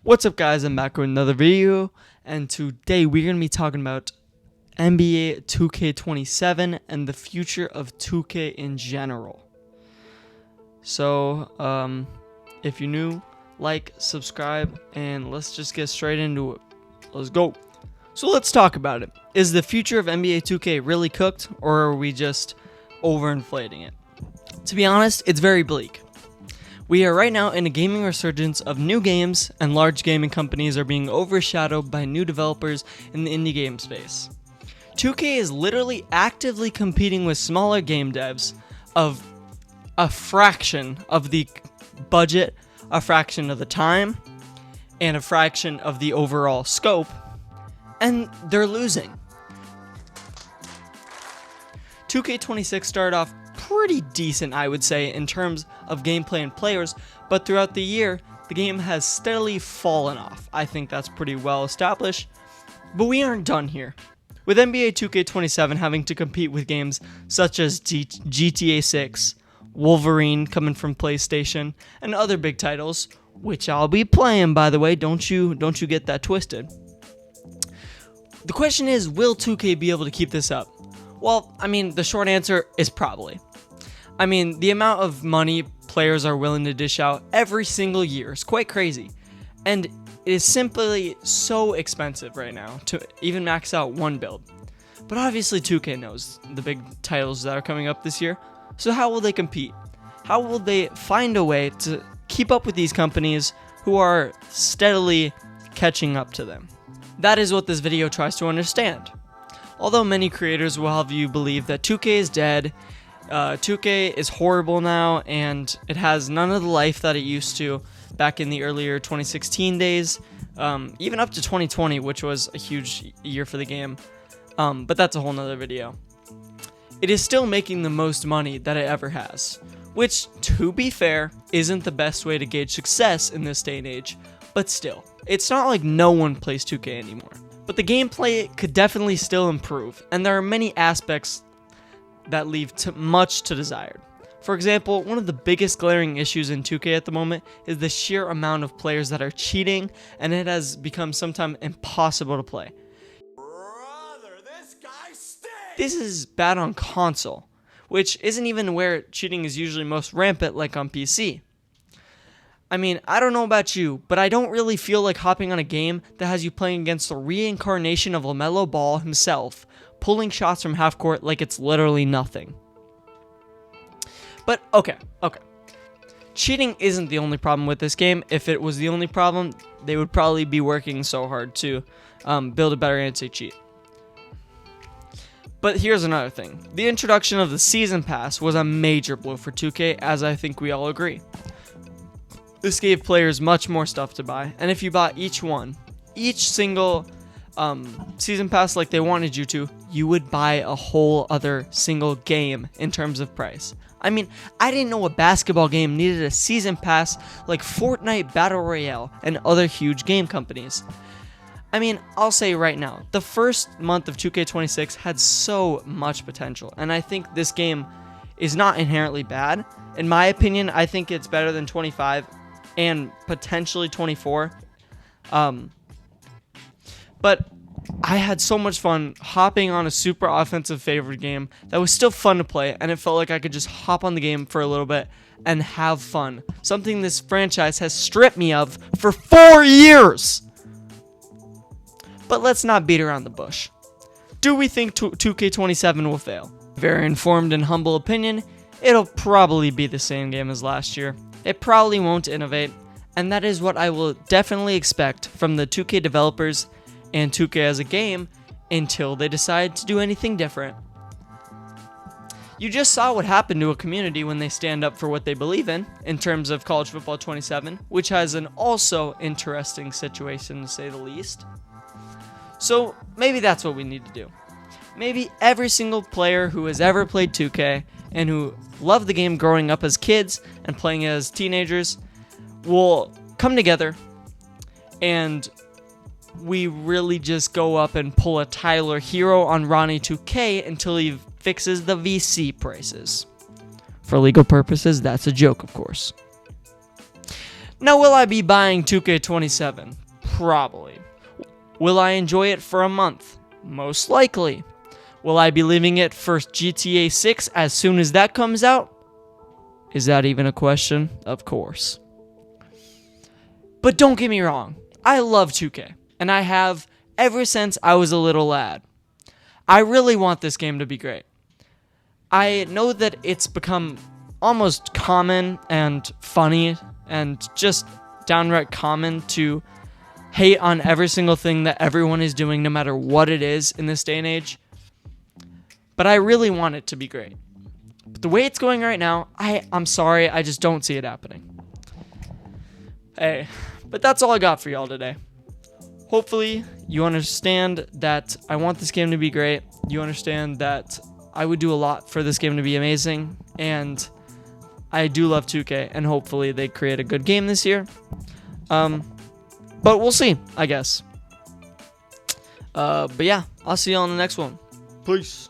What's up, guys? I'm back with another video, and today we're going to be talking about NBA 2K27 and the future of 2K in general. So, if you're new, like, subscribe, and let's just get straight into it. Let's go. So let's talk about it. Is the future of NBA 2K really cooked, or are we just overinflating it? To be honest, it's very bleak. We are right now in a gaming resurgence of new games, and large gaming companies are being overshadowed by new developers in the indie game space. 2K is literally actively competing with smaller game devs of a fraction of the budget, a fraction of the time, and a fraction of the overall scope, and they're losing. 2K26 started off pretty decent, I would say, in terms of gameplay and players, but throughout the year, the game has steadily fallen off. I think that's pretty well established, but we aren't done here. With NBA 2K27 having to compete with games such as GTA 6, Wolverine coming from PlayStation, and other big titles, which I'll be playing, by the way, don't you get that twisted. The question is, will 2K be able to keep this up? Well, I mean, the short answer is probably. I mean, the amount of money players are willing to dish out every single year is quite crazy. And it is simply so expensive right now to even max out one build. But obviously 2K knows the big titles that are coming up this year. So how will they compete? How will they find a way to keep up with these companies who are steadily catching up to them? That is what this video tries to understand. Although many creators will have you believe that 2K is dead, 2K is horrible now, and it has none of the life that it used to back in the earlier 2016 days, even up to 2020, which was a huge year for the game, but that's a whole nother video. It is still making the most money that it ever has, which, to be fair, isn't the best way to gauge success in this day and age, but still, it's not like no one plays 2K anymore. But the gameplay could definitely still improve, and there are many aspects that leave much to desired. For example, one of the biggest glaring issues in 2K at the moment is the sheer amount of players that are cheating, and it has become sometimes impossible to play. Brother, this guy stinks! This is bad on console, which isn't even where cheating is usually most rampant like on PC. I mean, I don't know about you, but I don't really feel like hopping on a game that has you playing against the reincarnation of LaMelo Ball himself, pulling shots from half court like it's literally nothing. But okay. Cheating isn't the only problem with this game. If it was the only problem, they would probably be working so hard to build a better anti-cheat. But here's another thing. The introduction of the Season Pass was a major blow for 2K, as I think we all agree. This gave players much more stuff to buy, and if you bought each single Season Pass like they wanted you to, you would buy a whole other single game in terms of price. I mean, I didn't know a basketball game needed a Season Pass like Fortnite Battle Royale and other huge game companies. I mean, I'll say right now, the first month of 2K26 had so much potential, and I think this game is not inherently bad. In my opinion, I think it's better than 25 and potentially 24. But I had so much fun hopping on a super offensive favorite game that was still fun to play, and it felt like I could just hop on the game for a little bit and have fun. Something this franchise has stripped me of for 4 years. But let's not beat around the bush. Do we think 2K27 will fail? Very informed and humble opinion, it'll probably be the same game as last year. It probably won't innovate, and that is what I will definitely expect from the 2K developers and 2K as a game until they decide to do anything different. You just saw what happened to a community when they stand up for what they believe in terms of College Football 27, which has an also interesting situation to say the least. So maybe that's what we need to do. Maybe every single player who has ever played 2K and who loved the game growing up as kids and playing as teenagers will come together, and we really just go up and pull a Tyler Hero on Ronnie 2K until he fixes the VC prices. For legal purposes, that's a joke, of course. Now, will I be buying 2K27? Probably. Will I enjoy it for a month? Most likely. Will I be leaving it for GTA 6 as soon as that comes out? Is that even a question? Of course. But don't get me wrong, I love 2K, and I have ever since I was a little lad. I really want this game to be great. I know that it's become almost common and funny and just downright common to hate on every single thing that everyone is doing, no matter what it is in this day and age. But I really want it to be great. But the way it's going right now, I'm sorry, I just don't see it happening. Hey, but that's all I got for y'all today. Hopefully, you understand that I want this game to be great. You understand that I would do a lot for this game to be amazing. And I do love 2K, and hopefully they create a good game this year. But we'll see, I guess. But yeah, I'll see you on the next one. Peace.